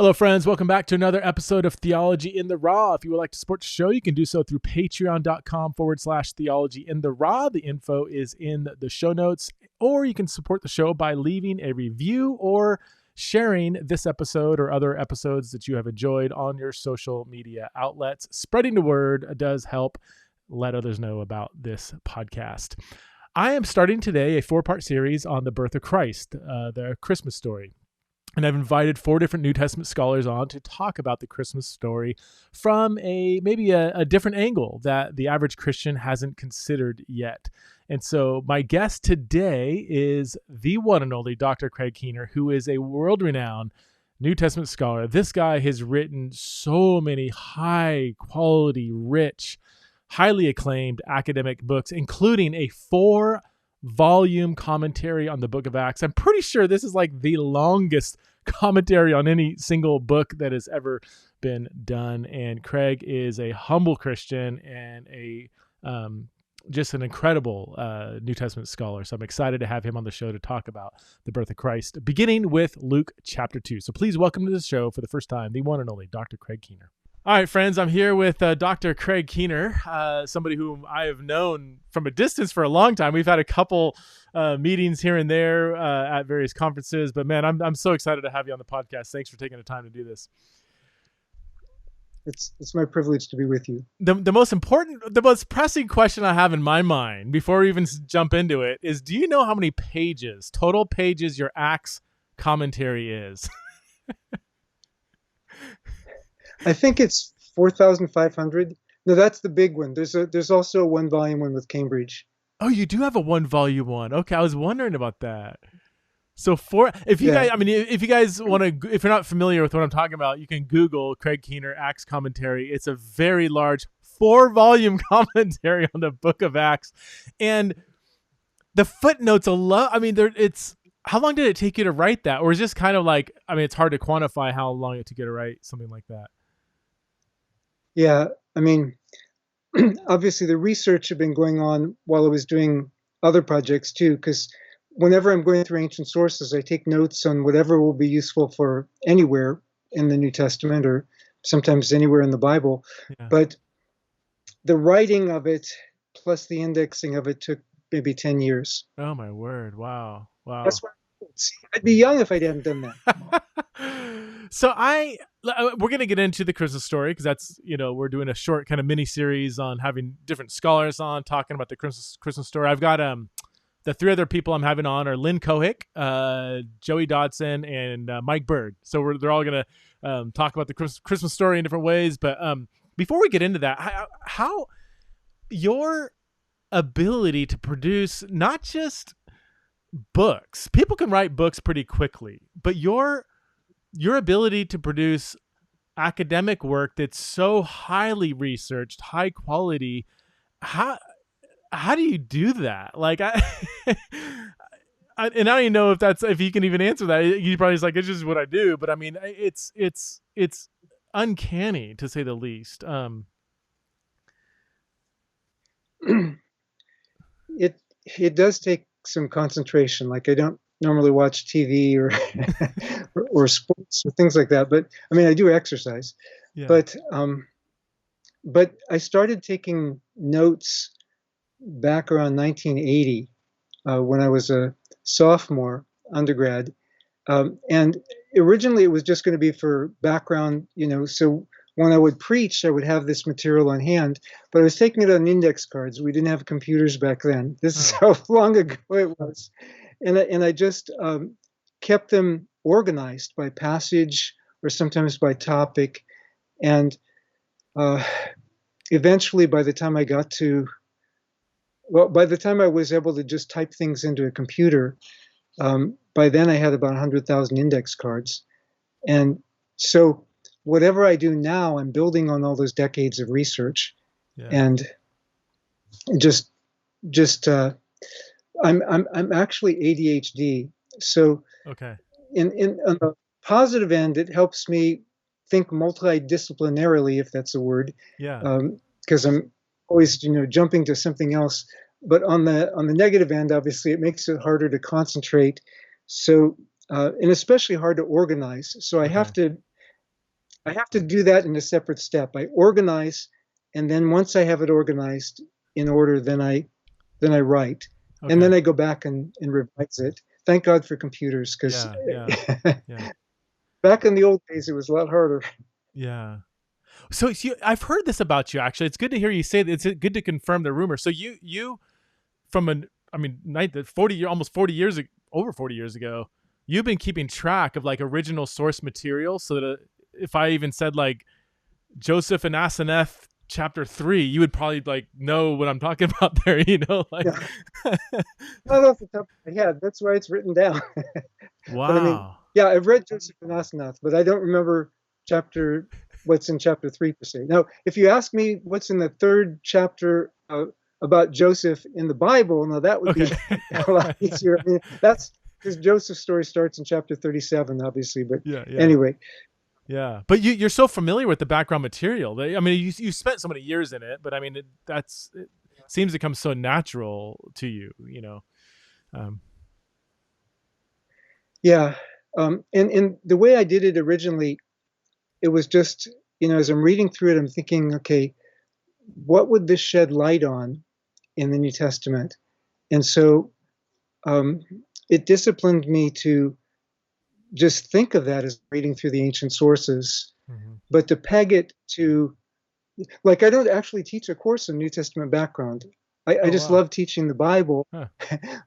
Hello, friends. Welcome back to another episode of Theology in the Raw. If you would like to support the show, you can do so through patreon.com/theology in the raw. The info is in the show notes, or you can support the show by leaving a review or sharing this episode or other episodes that you have enjoyed on your social media outlets. Spreading the word does help let others know about this podcast. I am starting today a 4-part series on the birth of Christ, the Christmas story. And I've invited 4 different New Testament scholars on to talk about the Christmas story from maybe a different angle that the average Christian hasn't considered yet. And so my guest today is the one and only Dr. Craig Keener, who is a world-renowned New Testament scholar. This guy has written so many high-quality, rich, highly acclaimed academic books, including a 4-volume commentary on the book of Acts. I'm pretty sure this is like the longest commentary on any single book that has ever been done. And Craig is a humble Christian and just an incredible New Testament scholar. So I'm excited to have him on the show to talk about the birth of Christ, beginning with Luke chapter 2. So please welcome to the show for the first time, the one and only Dr. Craig Keener. All right, friends, I'm here with Dr. Craig Keener, somebody whom I have known from a distance for a long time. We've had a couple meetings here and there at various conferences, but man, I'm so excited to have you on the podcast. Thanks for taking the time to do this. It's my privilege to be with you. The most pressing question I have in my mind before we even jump into it is, do you know how many total pages your Acts commentary is? I think it's 4,500. No, that's the big one. There's also a 1-volume one with Cambridge. Oh, you do have a 1-volume one. Okay, I was wondering about that. So if you guys want to, if you're not familiar with what I'm talking about, you can Google Craig Keener Acts commentary. It's a very large 4-volume commentary on the book of Acts, and the footnotes alone. I mean, how long did it take you to write that, or is this kind of like? I mean, it's hard to quantify how long it took you to write something like that. Yeah, I mean, obviously the research had been going on while I was doing other projects too, because whenever I'm going through ancient sources, I take notes on whatever will be useful for anywhere in the New Testament or sometimes anywhere in the Bible. Yeah. But the writing of it plus the indexing of it took maybe 10 years. Oh, my word. Wow. That's why I'd be young if I hadn't done that. So we're going to get into the Christmas story because that's, we're doing a short kind of mini series on having different scholars on talking about the Christmas story. I've got the 3 other people I'm having on are Lynn Cohick, Joey Dodson, and Mike Bird. So they're all going to talk about the Christmas story in different ways. But before we get into that, how your ability to produce not just books, people can write books pretty quickly, but your ability to produce academic work that's so highly researched, high quality, how do you do that? Like, and I don't even know if you can even answer that. You probably just like, it's just what I do. But I mean, it's uncanny to say the least. It does take some concentration. Like, I don't normally watch TV or sports or things like that. But I mean, I do exercise. Yeah. But I started taking notes back around 1980 when I was a sophomore undergrad. And originally it was just going to be for background, so when I would preach, I would have this material on hand, but I was taking it on index cards. We didn't have computers back then. This is how long ago it was. And I just kept them organized by passage or sometimes by topic. And eventually, by the time I was able to just type things into a computer, by then I had about 100,000 index cards. And so whatever I do now, I'm building on all those decades of research. Yeah. And I'm actually ADHD. So okay. On the positive end, it helps me think multidisciplinarily, if that's a word. Yeah. Because I'm always, jumping to something else. But on the negative end, obviously, it makes it harder to concentrate. So, and especially hard to organize. So I have to I have to do that in a separate step. I organize, and then once I have it organized in order, then I write, and Okay. then I go back and revise it. Thank God for computers, because Yeah. Yeah. Yeah. back in the old days it was a lot harder. Yeah. So I've heard this about you. Actually, it's good to hear you say that. It's good to confirm the rumor. So you from an I mean, 40 almost 40 years over 40 years ago, you've been keeping track of like original source material, so that if I even said like Joseph and Asenath chapter 3, you would probably like know what I'm talking about there. Like Yeah, not off the top of my head. That's why it's written down. But I mean, wow. yeah, I've read Joseph and Asenath, but I don't remember chapter what's in chapter 3 per se. Now, if you ask me what's in the third chapter about Joseph in the Bible, now that would be Okay. a lot easier. I mean, that's because Joseph's story starts in chapter 37, obviously. But Yeah. Yeah. anyway, Yeah, but you're so familiar with the background material. I mean, you spent so many years in it, but I mean, it seems to come so natural to you. Um, yeah. And the way I did it originally, it was just, as I'm reading through it, I'm thinking, okay, what would this shed light on in the New Testament? And so um, it disciplined me to just think of that as reading through the ancient sources, mhm. but to peg it to, like, I don't actually teach a course in New Testament background. I Oh just wow. love teaching the Bible, Huh.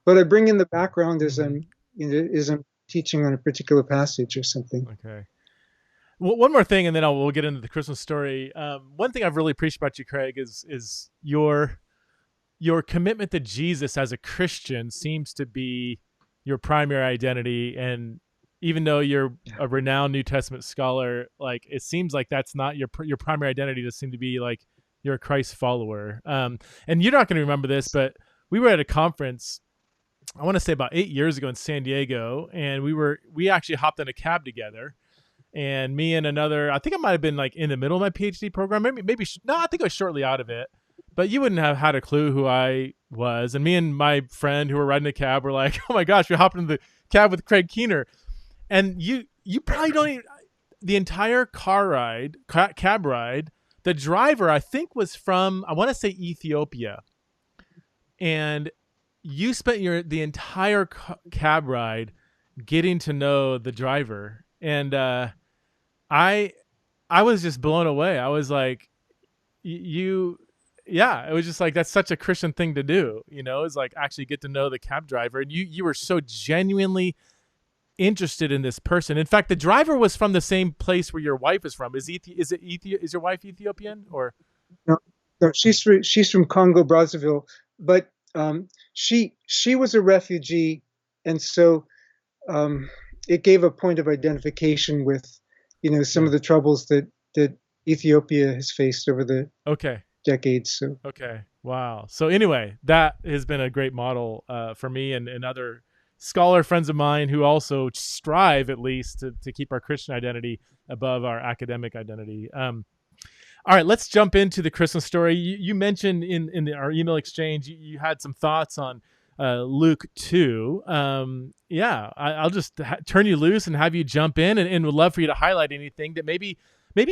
but I bring in the background as Hmm. I'm teaching on a particular passage or something. Okay. Well, one more thing, and then we'll get into the Christmas story. One thing I've really appreciated about you, Craig, is your commitment to Jesus as a Christian seems to be your primary identity. And even though you're a renowned New Testament scholar, like it seems like that's not your primary identity. Does seem to be like you're a Christ follower. And you're not going to remember this, but we were at a conference, I want to say about 8 years ago in San Diego, and we actually hopped in a cab together. And me and another, I think I might have been like in the middle of my PhD program, maybe no, I think I was shortly out of it, but you wouldn't have had a clue who I was. And me and my friend who were riding the cab were like, "Oh my gosh, we hopped into the cab with Craig Keener." And you probably don't even, the entire cab ride. The driver, I think, was from, I want to say Ethiopia, and you spent the entire cab ride getting to know the driver, and I I was just blown away. I was like, you, yeah, it was just like that's such a Christian thing to do. It's like actually get to know the cab driver, and you were so genuinely interested in this person. In fact, the driver was from the same place where your wife is from. Is your wife Ethiopian or? No, no, she's from Congo Brazzaville, but she was a refugee, and so um, it gave a point of identification with some Yeah. of the troubles that Ethiopia has faced over the Okay. decades. So Okay. Wow. So anyway, that has been a great model for me and other scholar friends of mine who also strive at least to keep our Christian identity above our academic identity. All right, let's jump into the Christmas story. You mentioned in our email exchange, you had some thoughts on Luke 2. Yeah, I'll just turn you loose and have you jump in, and would love for you to highlight anything that maybe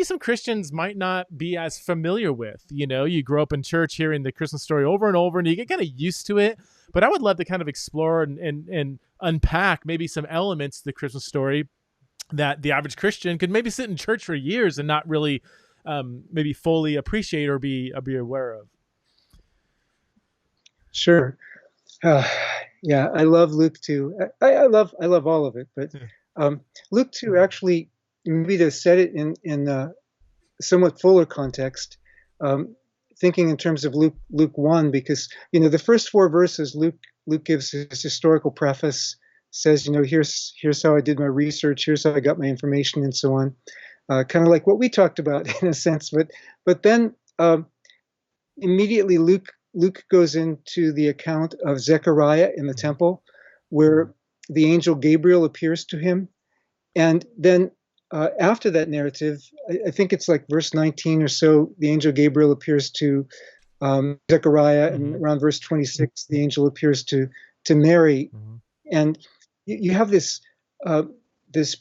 some Christians might not be as familiar with. You grow up in church hearing the Christmas story over and over, and you get kind of used to it. But I would love to kind of explore and unpack maybe some elements of the Christmas story that the average Christian could maybe sit in church for years and not really maybe fully appreciate or be aware of. sure. Uh, yeah, I love Luke 2. I love all of it, but Yeah. Luke 2 actually, maybe to set it in somewhat fuller context, um, thinking in terms of Luke 1, because the first four verses, Luke gives his historical preface, says, here's how I did my research, here's how I got my information, and so on. Kind of like what we talked about in a sense, but then immediately Luke goes into the account of Zechariah in the temple, where the angel Gabriel appears to him, and then after that narrative, I think it's like verse 19 or so, the angel Gabriel appears to Zechariah, and Mm-hmm. around verse 26, the angel appears to Mary, Mm-hmm. and you have this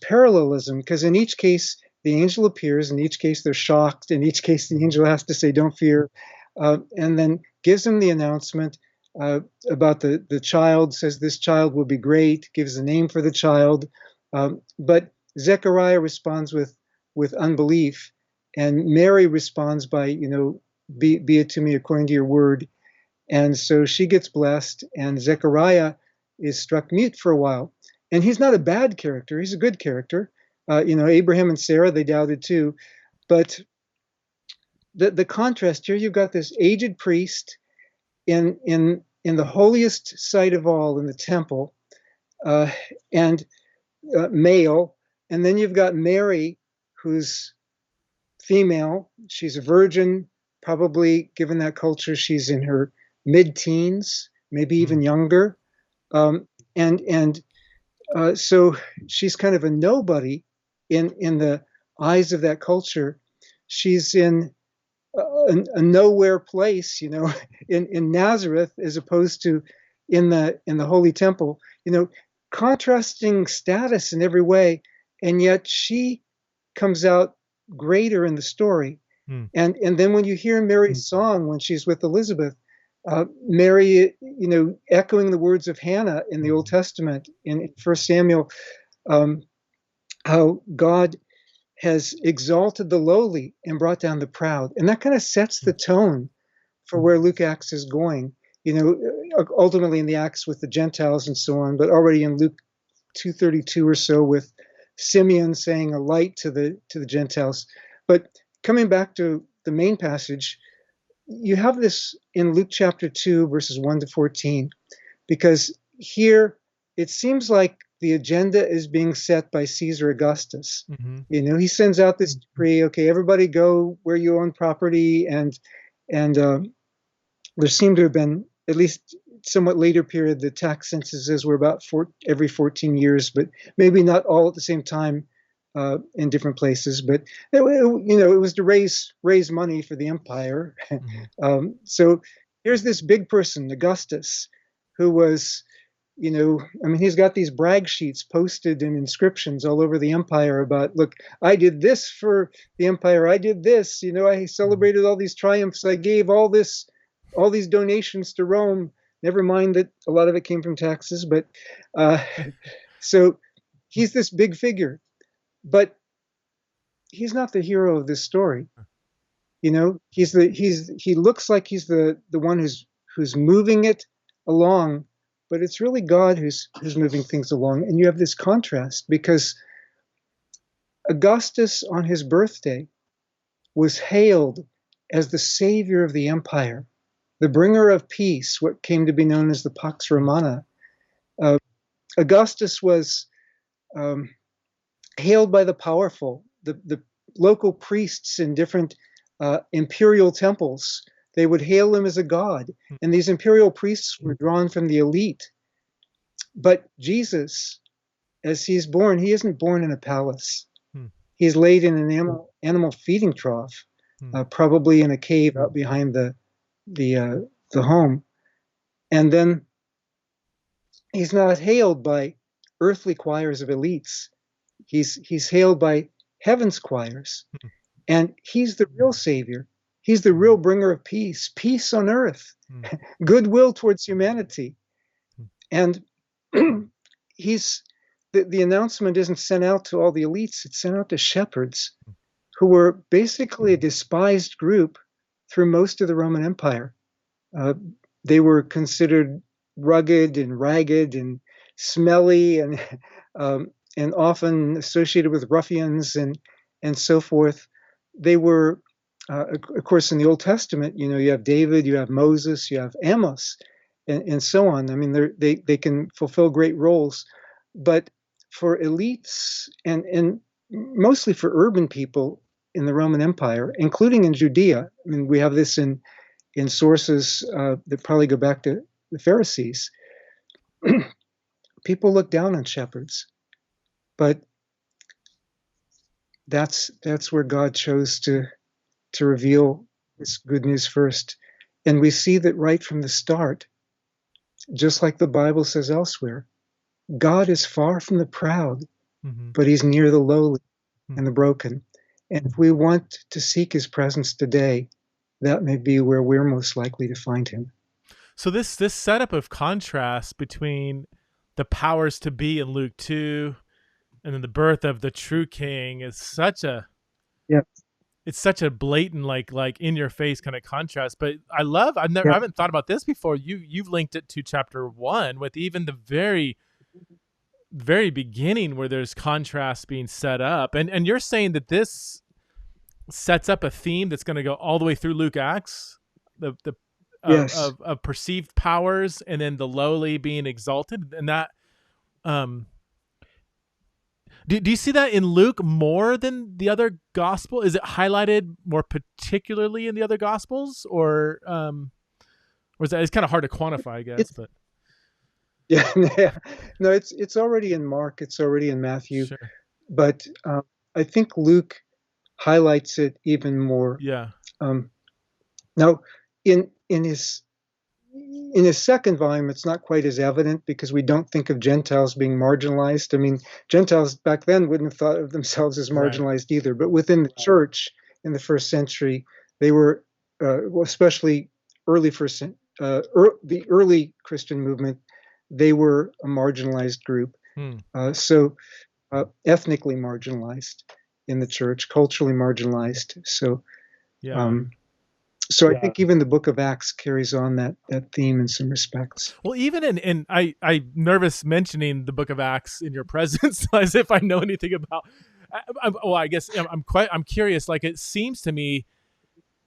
parallelism, because in each case the angel appears. In each case, they're shocked. In each case, the angel has to say, "Don't fear," and then gives them the announcement about the child. Says this child will be great. Gives a name for the child, but Zechariah responds with unbelief, and Mary responds by, be it to me according to your word. And so she gets blessed, and Zechariah is struck mute for a while. And he's not a bad character; he's a good character. Abraham and Sarah, they doubted too. But the contrast here, you've got this aged priest in the holiest site of all, in the temple, and male, and then you've got Mary, who's female. She's a virgin, probably, given that culture, she's in her mid-teens, maybe even younger, and so she's kind of a nobody in the eyes of that culture. She's in a nowhere place, in Nazareth, as opposed to in the Holy Temple. Contrasting status in every way, and yet she comes out greater in the story. And then when you hear Mary's song when she's with Elizabeth, Mary, echoing the words of Hannah in the Old Testament in 1 Samuel, how God has exalted the lowly and brought down the proud. And that kind of sets the tone for where Luke Acts is going, ultimately in the Acts with the Gentiles and so on, but already in Luke 2:32 or so with Simeon saying a light to the Gentiles. But coming back to the main passage, you have this in Luke chapter 2, verses 1 to 14, because here it seems like the agenda is being set by Caesar Augustus. He sends out this decree, okay, everybody go where you own property, and there seemed to have been, at least somewhat later period, the tax censuses were about every 14 years, but maybe not all at the same time in different places. But it was to raise money for the empire. So here's this big person, Augustus, who was, he's got these brag sheets posted in inscriptions all over the empire about, look, I did this for the empire. I did this, I celebrated all these triumphs. I gave all these donations to Rome. Never mind that a lot of it came from taxes, but so he's this big figure, but he's not the hero of this story. He looks like he's the one who's moving it along, but it's really God who's moving things along. And you have this contrast because Augustus on his birthday was hailed as the savior of the empire, the bringer of peace, what came to be known as the Pax Romana. Augustus was hailed by the powerful, the local priests in different imperial temples. They would hail him as a god. And these imperial priests were drawn from the elite. But Jesus, as he's born, he isn't born in a palace. He's laid in an animal feeding trough, probably in a cave out behind the home. And then he's not hailed by earthly choirs of elites. He's hailed by heaven's choirs. And he's the real savior. He's the real bringer of peace on earth, goodwill towards humanity. And the announcement isn't sent out to all the elites, it's sent out to shepherds who were basically a despised group through most of the Roman Empire. They were considered rugged and ragged and smelly and often associated with ruffians and so forth. They were, of course, in the Old Testament, you have David, you have Moses, you have Amos, and so on. I mean, they can fulfill great roles, but for elites and mostly for urban people in the Roman Empire, including in Judea, I mean, we have this in sources that probably go back to the Pharisees. People look down on shepherds, but that's where God chose to reveal this good news first. And we see that right from the start, just like the Bible says elsewhere, God is far from the proud, but he's near the lowly and the broken. And if we want to seek his presence today, that may be where we're most likely to find him. So this setup of contrast between the powers to be in Luke 2 and then the birth of the true king is such a Yeah. it's such a blatant like in your face kind of contrast. But I Yeah. haven't thought about this before. You've linked it to chapter 1 with even the very beginning where there's contrast being set up. And you're saying that this sets up a theme that's going to go all the way through Luke Acts, the Yes. of perceived powers and then the lowly being exalted. And that do you see that in Luke more than the other gospel? Is it highlighted more particularly in the other gospels, or is that, it's kind of hard to quantify, I guess, It's but yeah, yeah. No, it's already in Mark, it's already in Matthew, sure. but I think Luke highlights it even more. Yeah. Um, Now, in his second volume, it's not quite as evident because we don't think of Gentiles being marginalized. I mean, Gentiles back then wouldn't have thought of themselves as Right. marginalized either. But within the church in the first century, they were, well, especially the early Christian movement, they were a marginalized group. Hmm. So ethnically marginalized in the church, culturally marginalized. So Yeah. um, I think even the book of Acts carries on that theme in some respects. Well, even in I nervous mentioning the book of Acts in your presence as if I know anything about. Well, I guess I'm curious. Like, it seems to me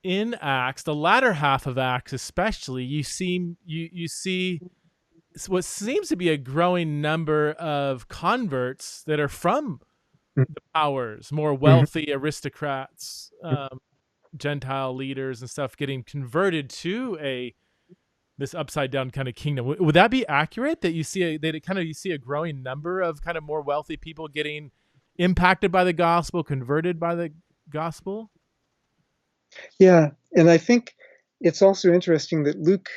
in Acts, the latter half of Acts, especially, you see what seems to be a growing number of converts that are from the powers, more Mhm. wealthy aristocrats, Gentile leaders and stuff getting converted to this upside down kind of kingdom. Would that be accurate, that you see you see a growing number of kind of more wealthy people getting impacted by the gospel, converted by the gospel? Yeah, and I think it's also interesting that Luke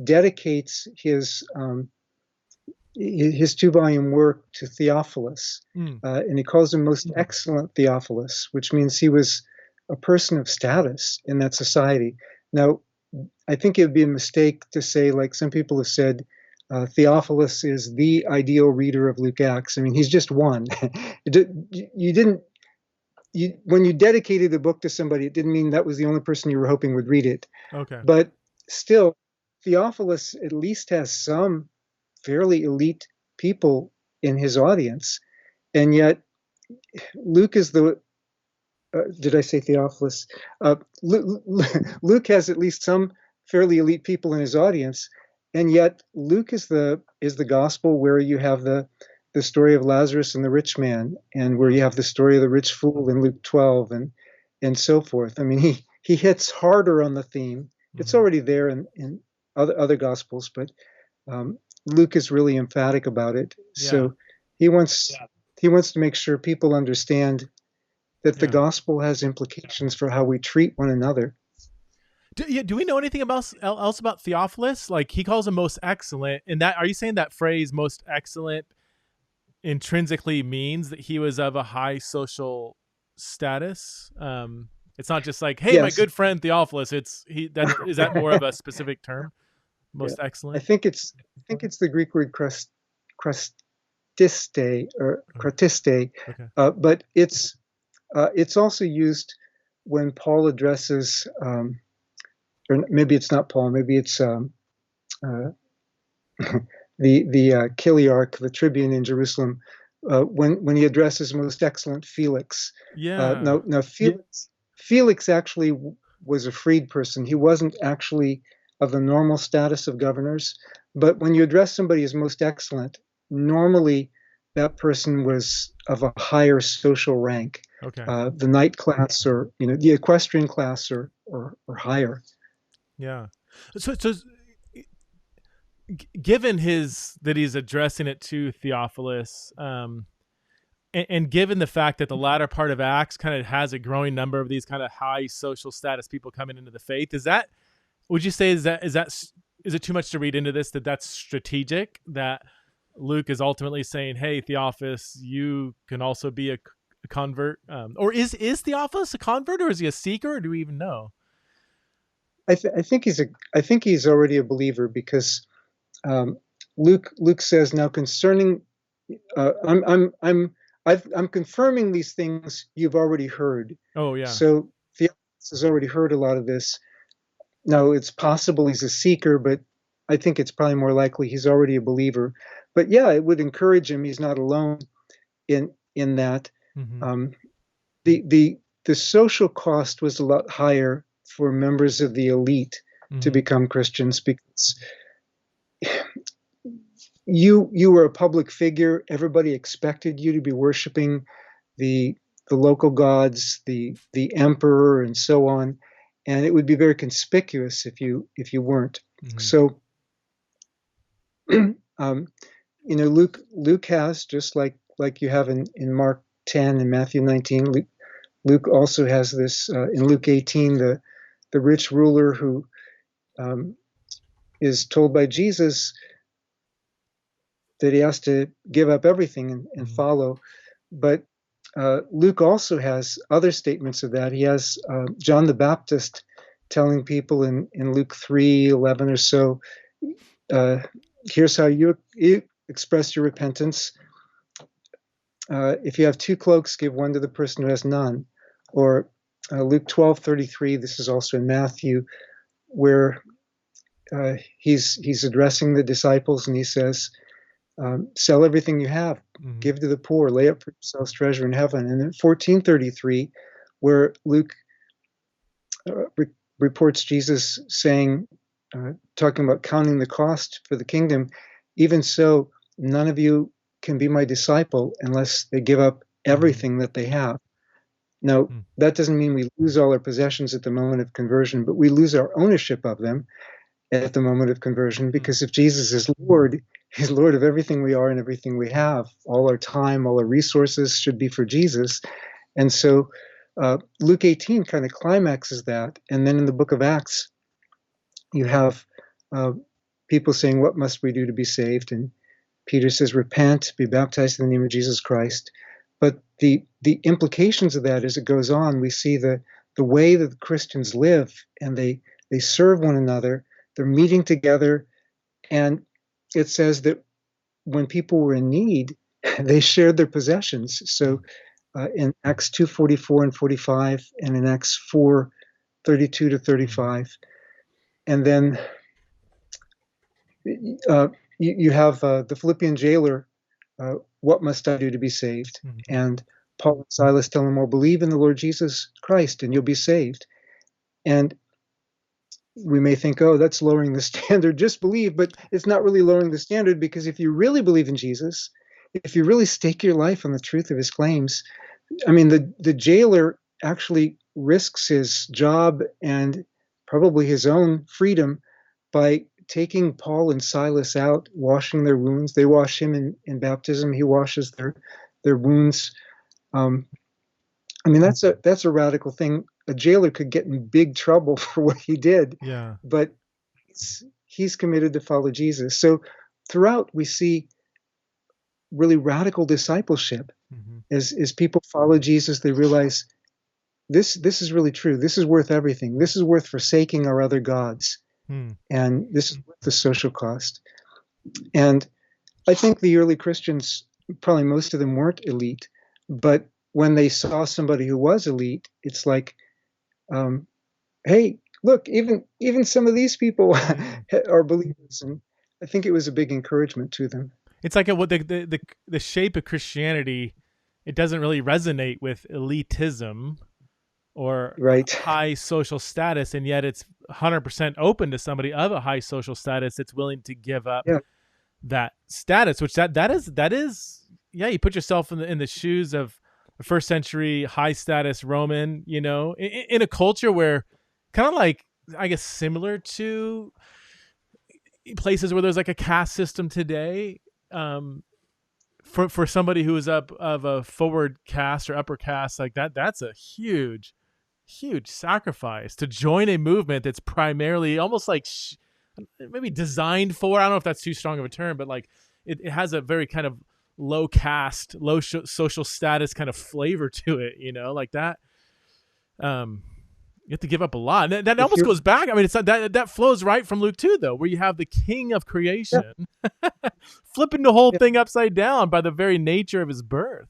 dedicates his 2-volume work to Theophilus, Mm. and he calls him most excellent Theophilus, which means he was a person of status in that society. Now, I think it would be a mistake to say, like some people have said, Theophilus is the ideal reader of Luke Acts. I mean, he's just one. You didn't when you dedicated the book to somebody, it didn't mean that was the only person you were hoping would read it. Okay. But still, Theophilus at least has some fairly elite people in his audience, and yet Luke is the did I say Theophilus? Luke has at least some fairly elite people in his audience, and yet Luke is the gospel where you have the story of Lazarus and the rich man, and where you have the story of the rich fool in Luke 12, and so forth. I mean, he hits harder on the theme. It's Mm-hmm. already there in other gospels, but Luke is really emphatic about it. Yeah. So he wants he wants to make sure people understand that the Yeah. gospel has implications for how we treat one another. Do we know anything else about Theophilus? Like, he calls him most excellent, and that, are you saying that phrase "most excellent" intrinsically means that he was of a high social status? It's not just like, "Hey, my Yes. good friend Theophilus." It's he. That is that more of a specific term? Yeah. Most I excellent. think it's the Greek word crustiste or Okay. crotiste, Okay. but it's also used when Paul addresses, or maybe it's not Paul, maybe it's uh, the Chiliarch, the tribune in Jerusalem, when he addresses most excellent Felix. Yeah. Now Felix actually was a freed person. He wasn't actually of the normal status of governors. But when you address somebody as most excellent, normally that person was of a higher social rank, Okay. the knight class, or the equestrian class, or higher. Yeah. So given his that he's addressing it to Theophilus, and given the fact that the latter part of Acts kind of has a growing number of these kind of high social status people coming into the faith, would you say is it too much to read into this, that that's strategic, that Luke is ultimately saying, hey, Theophilus, you can also be a convert, or is Theophilus a convert, or is he a seeker, or do we even know? I think he's already a believer because um, Luke says now concerning uh, I'm I'm I'm I'm confirming these things you've already heard. Oh yeah. So Theophilus has already heard a lot of this. Now it's possible he's a seeker, but I think it's probably more likely he's already a believer. But yeah, it would encourage him. He's not alone in that. Mm-hmm. Um, the social cost was a lot higher for members of the elite to Mm-hmm. become Christians because you were a public figure. Everybody expected you to be worshiping the the local gods, the emperor, and so on, and it would be very conspicuous if you weren't. Mm-hmm. So, um, Luke has just like you have in Mark 10 and Matthew 19. Luke also has this in Luke 18. The rich ruler who um, is told by Jesus that he has to give up everything and Mm-hmm. follow. But Luke also has other statements of that. He has John the Baptist telling people in Luke 3:11 or so, uh, here's how you express your repentance. If you have two cloaks, give one to the person who has none. Or Luke 12:33, this is also in Matthew, where he's addressing the disciples and he says, sell everything you have, Mm-hmm. give to the poor, lay up for yourselves treasure in heaven. And then 14:33, where Luke reports Jesus saying, talking about counting the cost for the kingdom, even so, none of you can be my disciple unless they give up everything that they have. Now, Mm-hmm. that doesn't mean we lose all our possessions at the moment of conversion, but we lose our ownership of them at the moment of conversion, because if Jesus is Lord, he's Lord of everything we are and everything we have. All our time, all our resources should be for Jesus. And so Luke 18 kind of climaxes that. And then in the book of Acts, you have uh, people saying, what must we do to be saved? And Peter says, repent, be baptized in the name of Jesus Christ. But the implications of that, as it goes on, we see the way that the Christians live, and they serve one another. They're meeting together, and it says that when people were in need, they shared their possessions. So in Acts 2:44 and 45, and in Acts 4:32 to 35, and then you have the Philippian jailer. What must I do to be saved? Mm-hmm. And Paul and Silas tell him, well, believe in the Lord Jesus Christ, and you'll be saved. And we may think, oh, that's lowering the standard, just believe, but it's not really lowering the standard, because if you really believe in Jesus, if you really stake your life on the truth of his claims, I mean, the jailer actually risks his job and probably his own freedom by taking Paul and Silas out, washing their wounds. They wash him in baptism. He washes their wounds. I mean, that's a radical thing. A jailer could get in big trouble for what he did, Yeah. but he's committed to follow Jesus. So throughout, we see really radical discipleship. Mm-hmm. As people follow Jesus, they realize this is really true. This is worth everything. This is worth forsaking our other gods, and this is worth the social cost. And I think the early Christians, probably most of them weren't elite, but when they saw somebody who was elite, it's like, hey, look, even some of these people are believers, and I think it was a big encouragement to them. It's like what the shape of Christianity, it doesn't really resonate with elitism or Right. high social status, and yet it's 100% open to somebody of a high social status that's willing to give up that status, which that is yeah, you put yourself in the shoes of a first century high status Roman, in a culture where kind of like, I guess, similar to places where there's like a caste system today. For somebody who is up of a forward caste or upper caste, like that's a huge sacrifice to join a movement that's primarily almost like maybe designed for, I don't know if that's too strong of a term, but like it has a very kind of low caste, low social status kind of flavor to it, like that. You have to give up a lot. That If almost you're, goes back. I mean, that flows right from Luke 2, though, where you have the king of yeah, creation flipping the whole yeah, thing upside down by the very nature of his birth.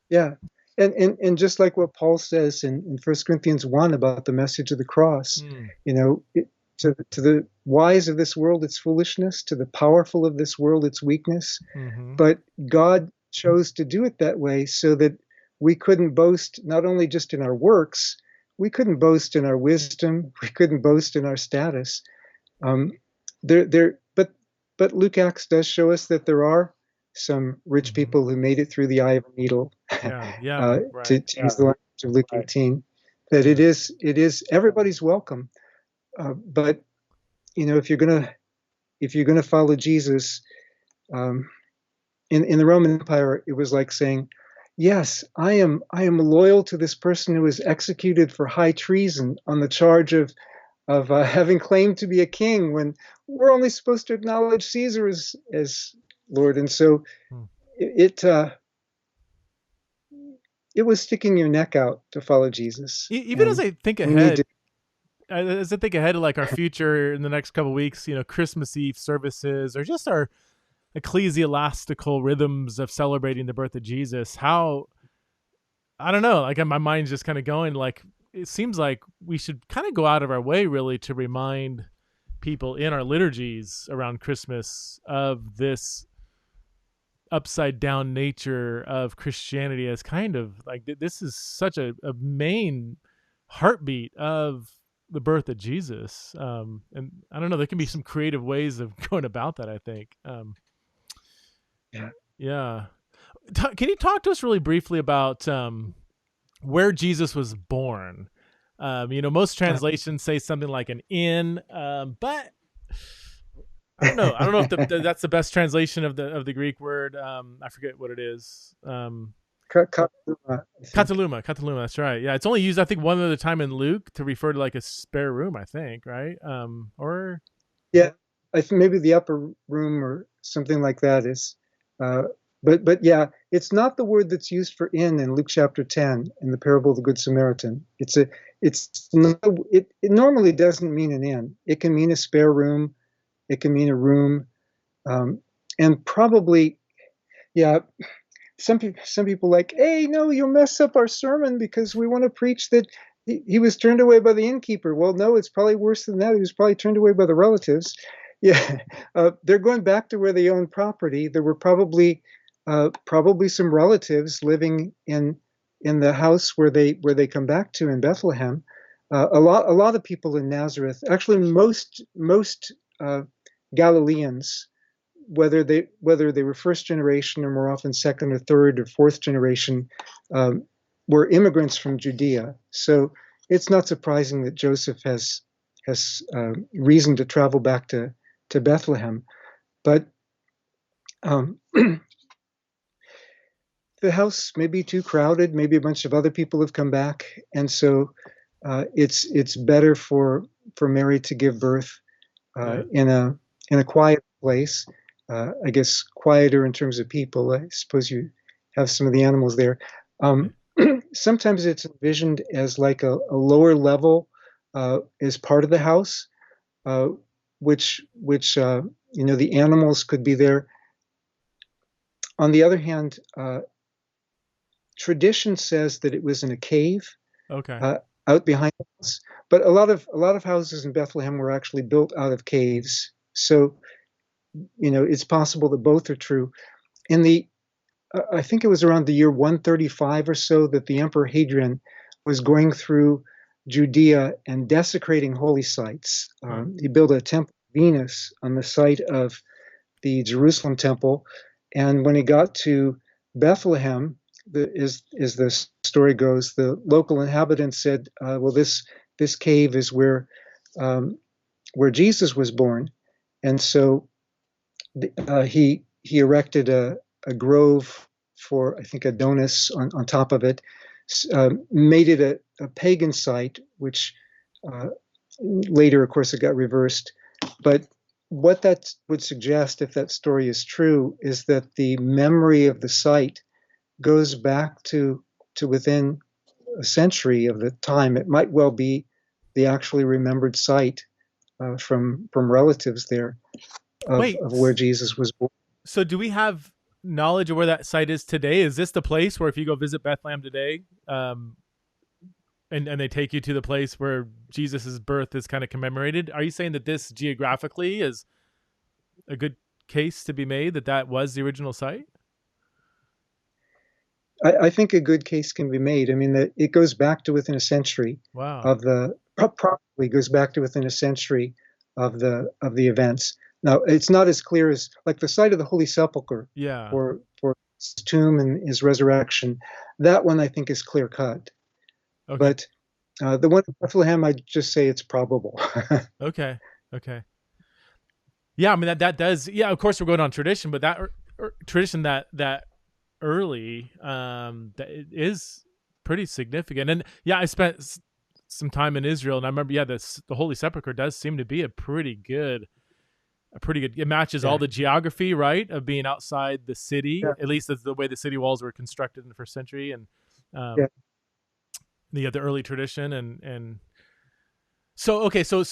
yeah. And just like what Paul says in 1 Corinthians 1 about the message of the cross, Mm. to the wise of this world, it's foolishness, to the powerful of this world, it's weakness. Mm-hmm. But God chose to do it that way so that we couldn't boast not only just in our works, we couldn't boast in our wisdom, we couldn't boast in our status. Um, but Luke Acts does show us that there are some rich Mm-hmm. people who made it through the eye of a needle, Yeah, right. to use the language of Luke 18. That Yeah. it is everybody's welcome. But if you're gonna follow Jesus, um, in the Roman Empire, it was like saying, "Yes, I am loyal to this person who was executed for high treason on the charge of having claimed to be a king when we're only supposed to acknowledge Caesar as Lord." And so Mm. it uh, it was sticking your neck out to follow Jesus, Even as and I think we need to. ahead, to like our future in the next couple of weeks, Christmas Eve services or just our ecclesiastical rhythms of celebrating the birth of Jesus, how, I don't know, like my mind's just kind of going like, it seems like we should kind of go out of our way really to remind people in our liturgies around Christmas of this upside down nature of Christianity as kind of like this is such a main heartbeat of the birth of Jesus. And I don't know, there can be some creative ways of going about that, I think. Yeah. Yeah. Can you talk to us really briefly about where Jesus was born? Most translations say something like an inn, but I don't know. I don't know if that's the best translation of the Greek word. I forget what it is. I think. Kataluma. That's right. Yeah, it's only used I think one other time in Luke to refer to like a spare room. I think, right? Or Yeah, I think maybe the upper room or something like that is. Uh, but yeah, it's not the word that's used for inn in Luke chapter 10 in the parable of the Good Samaritan. It's not, it normally doesn't mean an inn. It can mean a spare room. It can mean a room, um, and probably, yeah. Some people like, hey, no, you'll mess up our sermon because we want to preach that he was turned away by the innkeeper. Well, no, it's probably worse than that. He was probably turned away by the relatives. Yeah, they're going back to where they own property. There were probably some relatives living in the house where they come back to in Bethlehem. A lot of people in Nazareth, actually most Galileans, whether they were first generation or more often second or third or fourth generation, um, were immigrants from Judea. So it's not surprising that Joseph has reason to travel back to Bethlehem. But um, the house may be too crowded. Maybe a bunch of other people have come back, and so it's better for Mary to give birth yeah. in a quiet place. I guess quieter in terms of people. I suppose you have some of the animals there. Um, Sometimes it's envisioned as like a lower level as part of the house, uh, which the animals could be there. On the other hand, tradition says that it was in a cave Okay. uh, out behind the house, but a lot of houses in Bethlehem were actually built out of caves. So it's possible that both are true. In the I think it was around the year 135 or so that the Emperor Hadrian was going through Judea and desecrating holy sites. Huh. He built a temple of Venus on the site of the Jerusalem temple, and when he got to Bethlehem, as the story goes, the local inhabitants said, "Well, this cave is where Jesus was born," and so he erected a grove for, I think, Adonis on top of it, made it a pagan site, which later, of course, it got reversed. But what that would suggest, if that story is true, is that the memory of the site goes back to within a century of the time. It might well be the actually remembered site from relatives there Wait, of where Jesus was born. so do we have knowledge of where that site is today? Is this the place where if you go visit Bethlehem today, and they take you to the place where Jesus's birth is kind of commemorated? Are you saying that this geographically is a good case to be made that that was the original site? I think a good case can be made. I mean, that it goes back to within a century Wow. of the probably goes back to within a century of the events. Now, it's not as clear as like the site of the Holy Sepulchre Yeah. for his tomb and his resurrection. That one I think is clear cut. Okay. But the one in Bethlehem, I'd just say it's probable. Okay. Okay. Yeah, I mean that does. Yeah, of course we're going on tradition, but that tradition that early that it is pretty significant. And yeah, I spent some time in Israel, and I remember the Holy Sepulchre does seem to be a pretty good. It matches all Yeah, the geography, right, of being outside the city. yeah, At least that's the way the city walls were constructed in the first century, and yeah. um, the early tradition and so okay, so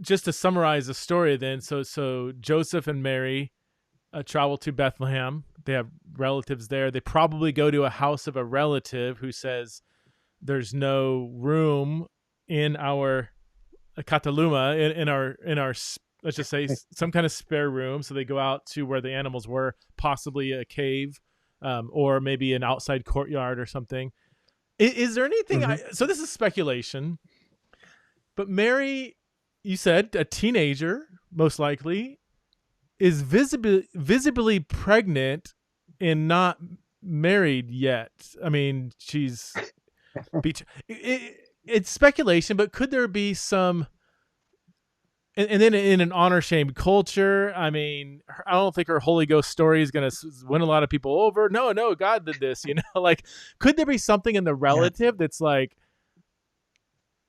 just to summarize the story, then so Joseph and Mary travel to Bethlehem. They have relatives there. They probably go to a house of a relative who says there's no room in our kataluma in our let's just say some kind of spare room. So they go out to where the animals were, possibly a cave, or maybe an outside courtyard or something. Is there anything? Hmm. So this is speculation, but Mary, you said a teenager, most likely, is visibly pregnant and not married yet. I mean, she's it's speculation, but could there be some? And then in an honor shame culture, I mean, I don't think her Holy Ghost story is going to win a lot of people over. No, God did this, Like, could there be something in the Yeah. relative that's like,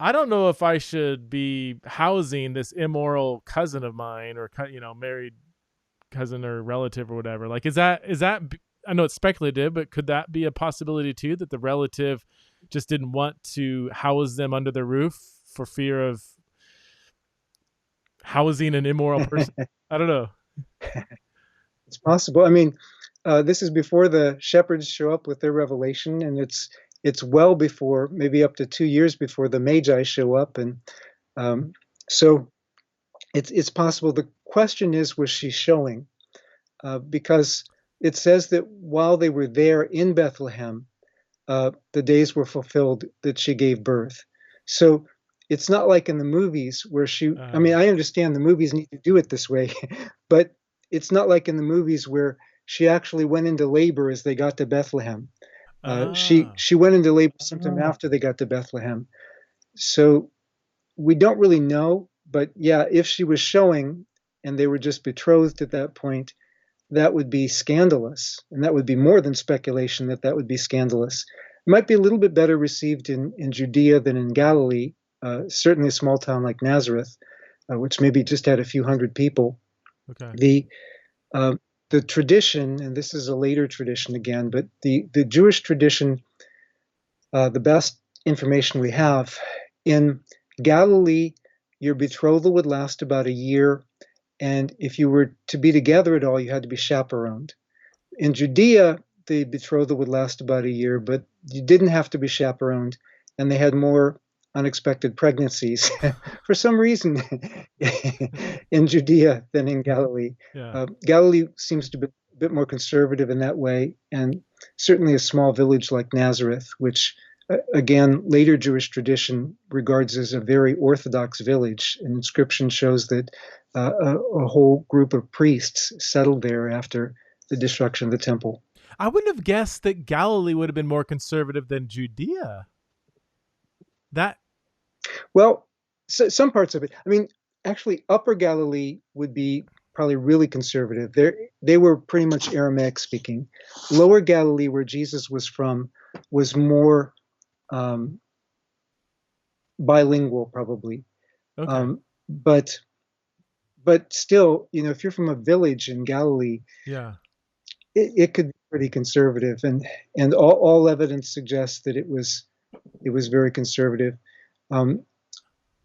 I don't know if I should be housing this immoral cousin of mine or married cousin or relative or whatever. Like, is that? I know it's speculative, but could that be a possibility too? That the relative just didn't want to house them under the roof for fear of housing an immoral person. I don't know. It's possible. I mean, this is before the shepherds show up with their revelation, and it's well before, maybe up to 2 years before the Magi show up, and um, so it's possible. The question is, was she showing? Because it says that while they were there in Bethlehem, the days were fulfilled that she gave birth. So it's not like in the movies where she, I mean, Uh, I understand the movies need to do it this way, but it's not like in the movies where she actually went into labor as they got to Bethlehem. ah, She went into labor sometime after they got to Bethlehem. So we don't really know, but yeah, if she was showing and they were just betrothed at that point, that would be scandalous. And that would be more than speculation that that would be scandalous. It might be a little bit better received in Judea than in Galilee, certainly a small town like Nazareth, which maybe just had a few hundred people. okay. The uh, the tradition, and this is a later tradition again, but the Jewish tradition, the best information we have in Galilee, your betrothal would last about a year, and if you were to be together at all, you had to be chaperoned. In Judea, the betrothal would last about a year, but you didn't have to be chaperoned, and they had more unexpected pregnancies for some reason in Judea than in Galilee. Yeah. Galilee seems to be a bit more conservative in that way, and certainly a small village like Nazareth, which again, later Jewish tradition regards as a very orthodox village. An inscription shows that a whole group of priests settled there after the destruction of the temple. I wouldn't have guessed that Galilee would have been more conservative than Judea. That Well, so, some parts of it. I mean, actually, Upper Galilee would be probably really conservative. They were pretty much Aramaic speaking. Lower Galilee, where Jesus was from, was more um, bilingual, probably. okay. Um, but but still, if you're from a village in Galilee, Yeah. it could be pretty conservative, and all evidence suggests that it was very conservative. Um,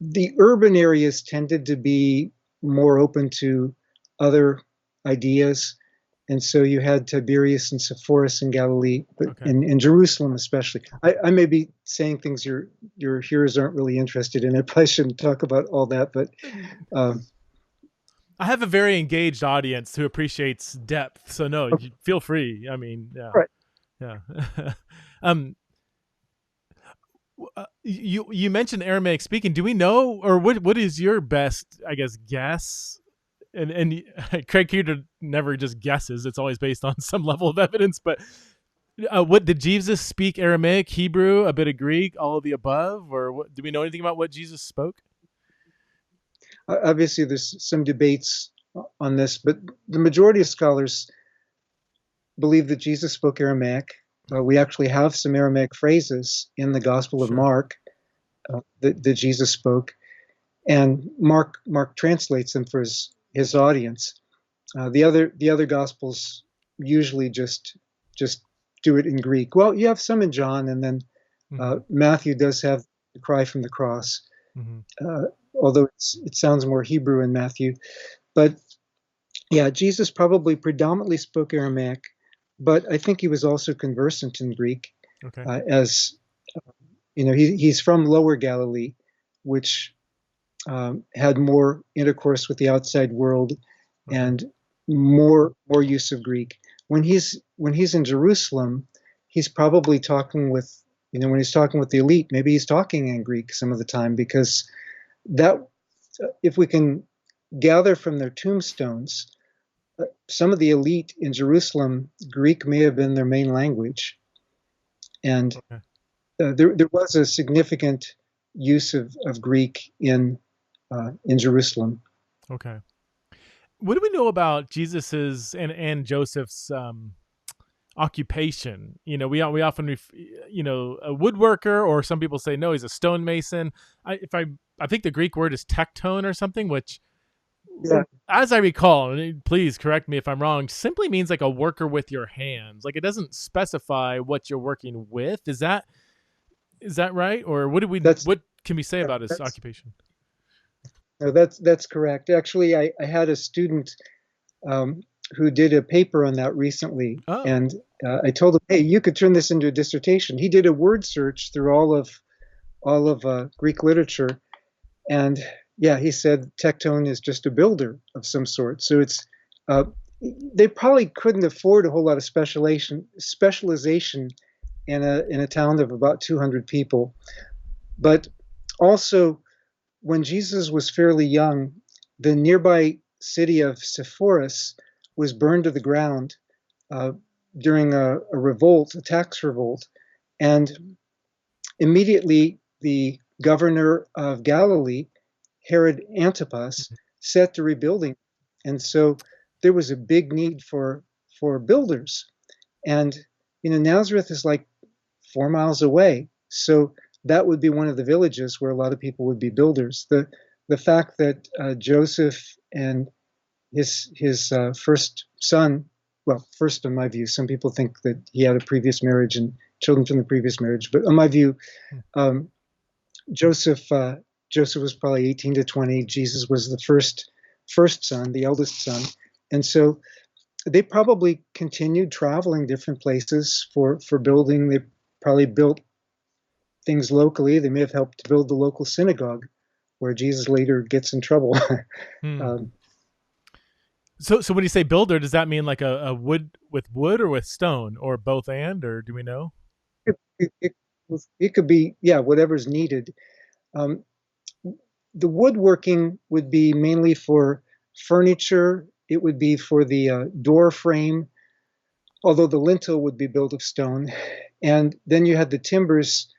the urban areas tended to be more open to other ideas. And so you had Tiberius and Sepphoris in Galilee, but Okay. in Jerusalem especially. I may be saying things your hearers aren't really interested in. I probably shouldn't talk about all that, but um, I have a very engaged audience who appreciates depth. So no, you feel free. I mean, yeah. right. Yeah. um, you mentioned Aramaic speaking. Do we know, or what is your best, I guess? And Craig Keeter never just guesses; it's always based on some level of evidence. But what did Jesus speak? Aramaic, Hebrew, a bit of Greek, all of the above, or what, do we know anything about what Jesus spoke? Obviously, there's some debates on this, but the majority of scholars believe that Jesus spoke Aramaic. We actually have some Aramaic phrases in the Gospel of Sure. Mark that Jesus spoke, and Mark translates them for his audience. The other Gospels usually just do it in Greek. Well, you have some in John, and then Mm-hmm. Matthew does have the cry from the cross, Mm-hmm. although it sounds more Hebrew in Matthew. But yeah, Jesus probably predominantly spoke Aramaic, but I think he was also conversant in Greek, Okay. as he's from Lower Galilee, which had more intercourse with the outside world Okay. and more use of Greek. When he's in Jerusalem, he's probably talking with when he's talking with the elite, maybe he's talking in Greek some of the time, because that if we can gather from their tombstones, some of the elite in Jerusalem, Greek may have been their main language, and Okay. there was a significant use of Greek in Jerusalem. Okay. What do we know about Jesus's and Joseph's occupation? We often a woodworker, or some people say no, he's a stonemason. I think the Greek word is tekton or something, which, Yeah, as I recall, and please correct me if I'm wrong, simply means like a worker with your hands. Like, it doesn't specify what you're working with. Is that right? Or that's what can we say about his that's occupation? no, that's correct. Actually, I had a student um, who did a paper on that recently, Oh. and I told him, "Hey, you could turn this into a dissertation." He did a word search through all of Greek literature, and yeah, he said tekton is just a builder of some sort. So uh, they probably couldn't afford a whole lot of specialization in a town of about 200 people. But also, when Jesus was fairly young, the nearby city of Sepphoris was burned to the ground uh, during a revolt, a tax revolt, and immediately the governor of Galilee, Herod Antipas, Mhm. set to rebuilding, and so there was a big need for builders, and Nazareth is like 4 miles away, so that would be one of the villages where a lot of people would be builders. The fact that Joseph and his first son, well, first in my view, some people think that he had a previous marriage and children from the previous marriage, but in my view, um, Joseph Joseph was probably 18 to 20. Jesus was the first son, the eldest son, and so they probably continued traveling different places for building. They probably built things locally. They may have helped to build the local synagogue, where Jesus later gets in trouble. Hmm. um, So when you say builder, does that mean like a wood with wood, or with stone, or both, or do we know? it, it could be, yeah, whatever's needed. Um, the woodworking would be mainly for furniture. It would be for the door frame, although the lintel would be built of stone. And then you had the timbers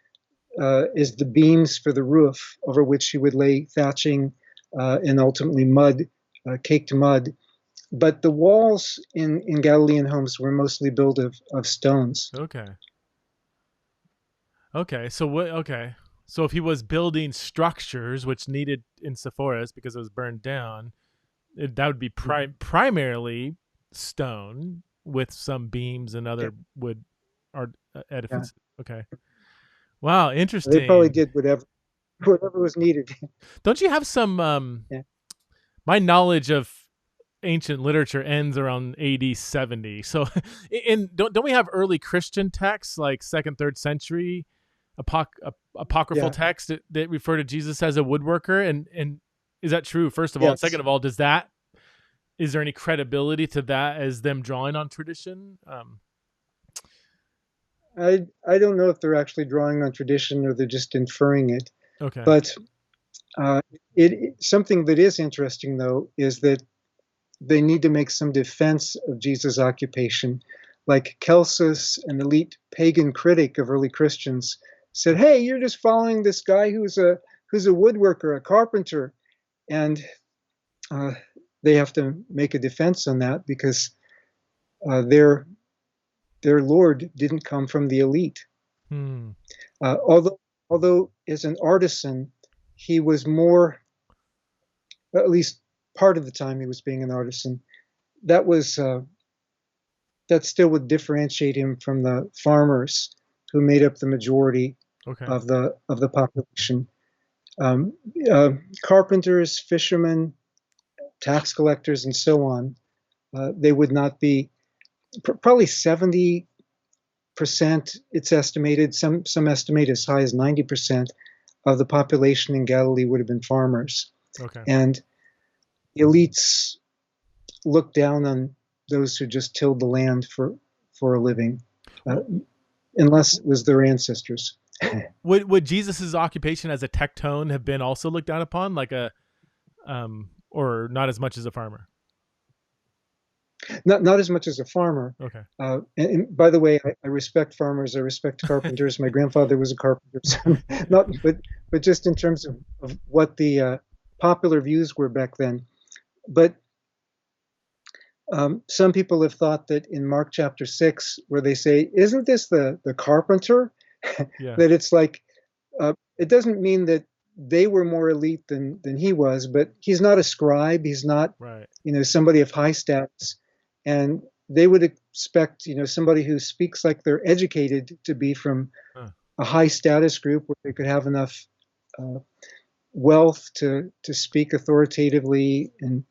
as the beams for the roof, over which you would lay thatching and ultimately mud, caked mud. But the walls in Galilean homes were mostly built of stones. Okay. Okay. So what? Okay. So if he was building structures which needed in Sepphoris because it was burned down, that would be primarily stone with some beams and Yeah, other wood art yeah. edifices. Okay. Wow, They probably interesting. did whatever was needed. Don't you have some Yeah, my knowledge of ancient literature ends around AD 70. So in don't we have early Christian texts like 2nd, 3rd century apocryphal yeah, texts that refer to Jesus as a woodworker and is that true first of all? And yes. second of all, is there any credibility to that as them drawing on tradition? I don't know if they're actually drawing on tradition or they're just inferring it. Okay. But uh, something that is interesting though is that they need to make some defense of Jesus' occupation. Like Celsus, an elite pagan critic of early Christians, said, "Hey, you're just following this guy who's a woodworker, a carpenter," and uh, they have to make a defense on that because their Lord didn't come from the elite. Hmm. Although as an artisan, he was more, at least part of the time he was being an artisan. That was that still would differentiate him from the farmers who made up the majority Okay. of the population. Um, Carpenters, fishermen, tax collectors, and so on. They would not be probably 70%. It's estimated. Some estimate as high as 90% of the population in Galilee would have been farmers, Okay. and the elites looked down on those who just tilled the land for a living, uh, unless it was their ancestors. Would Jesus's occupation as a tekton have been also looked down upon, like or not as much as a farmer? Not as much as a farmer. Okay. And by the way, I respect farmers. I respect carpenters. My grandfather was a carpenter. So not, but just in terms of what the popular views were back then. But some people have thought that in Mark chapter 6, where they say, "Isn't this the carpenter?" Yeah. that it's like it doesn't mean that they were more elite than he was, but he's not a scribe. He's not Right. somebody of high status, and they would expect somebody who speaks like they're educated to be from Huh. a high status group where they could have enough wealth to speak authoritatively and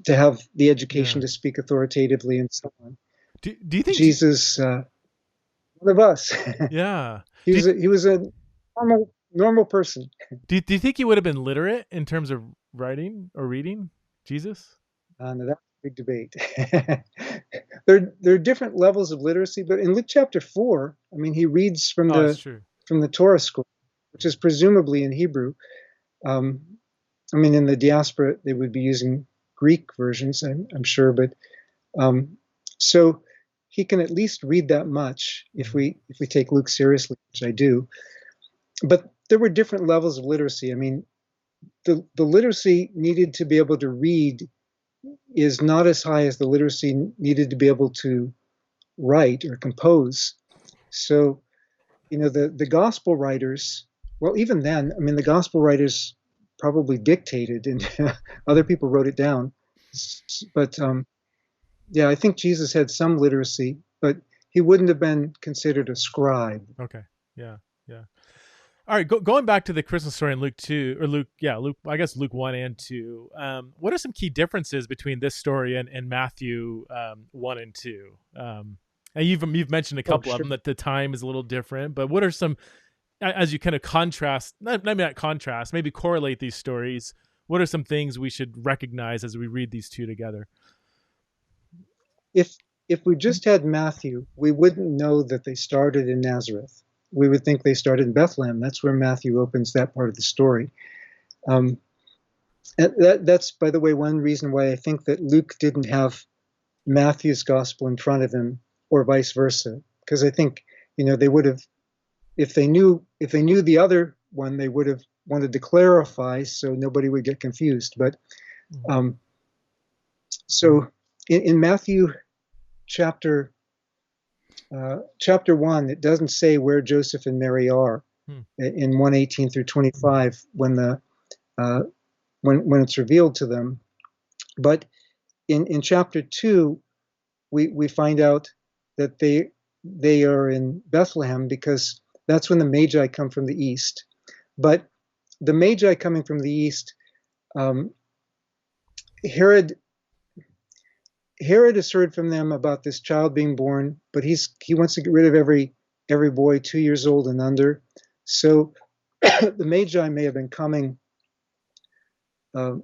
to have the education Yeah. to speak authoritatively and so on. Do you think Jesus, one of us. yeah. He was a normal person. Do you think he would have been literate in terms of writing or reading, Jesus? Now that's a big debate. There are different levels of literacy, but in Luke chapter 4, I mean, he reads Oh, that's true. from the Torah scroll, which is presumably in Hebrew. Um, I mean, in the diaspora, they would be using Greek versions, I'm sure, but so he can at least read that much if we take Luke seriously, which I do. But there were different levels of literacy. I mean, the literacy needed to be able to read is not as high as the literacy needed to be able to write or compose. So, the gospel writers, well, even then, I mean, the gospel writers probably dictated and other people wrote it down. But yeah, I think Jesus had some literacy, but he wouldn't have been considered a scribe. Okay. Yeah. Yeah. All right. Going back to the Christmas story in Luke 2 or Luke, yeah, Luke, I guess Luke 1 and 2. What are some key differences between this story and Matthew 1 and 2? And you've mentioned a Oh, couple of sure. them that the time is a little different, but what are some, as you kind of contrast, maybe not contrast, maybe correlate these stories? What are some things we should recognize as we read these two together? If we just had Matthew, we wouldn't know that they started in Nazareth. We would think they started in Bethlehem. That's where Matthew opens that part of the story. And that's, by the way, one reason why I think that Luke didn't have Matthew's gospel in front of him, or vice versa, because I think they would have, if they knew the other one, they would have wanted to clarify so nobody would get confused. But so in Matthew chapter 1, it doesn't say where Joseph and Mary are in 1:18 through 25 when when it's revealed to them. But in chapter 2, we find out that they are in Bethlehem because that's when the Magi come from the east. But the Magi coming from the east, um, Herod Herod has heard from them about this child being born, but he wants to get rid of every boy 2 years old and under. So the Magi may have been coming uh,